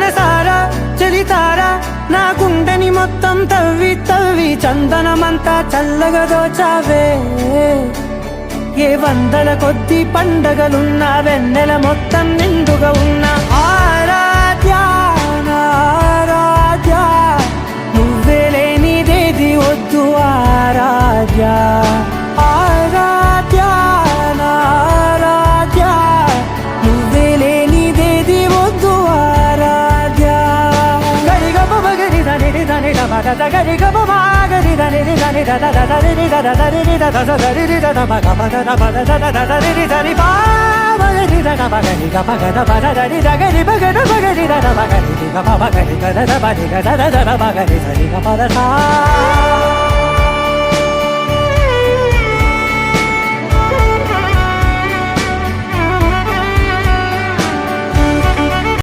మనసారా చలితారా నా గుండెని మొత్తం తవ్వి తవ్వి చందనమంతా చల్లగా దోచావే ఏ వందల కొద్ది పండగలున్నా వెన్నెల మొత్తం నిండుగా ఉన్న ఆరాధ్య నా ఆరాధ్య నువ్వే లేనిదేది వద్దు ఆరాధ్య ఆరాధ్య నా ఆరాధ్య నువ్వే లేనిదేది వద్దు ఆరాధ్య గరిగ బగరి దని దని మగ గరిగ బాగరి దని దని దని దని దని దని మగ మగ మగ దని దని బాగరి దని మగరి మగ మగ దని గరి బగరి మగరి మగరి గ మగరి గ ద మగరి గ ద మగరి దని గ మద సా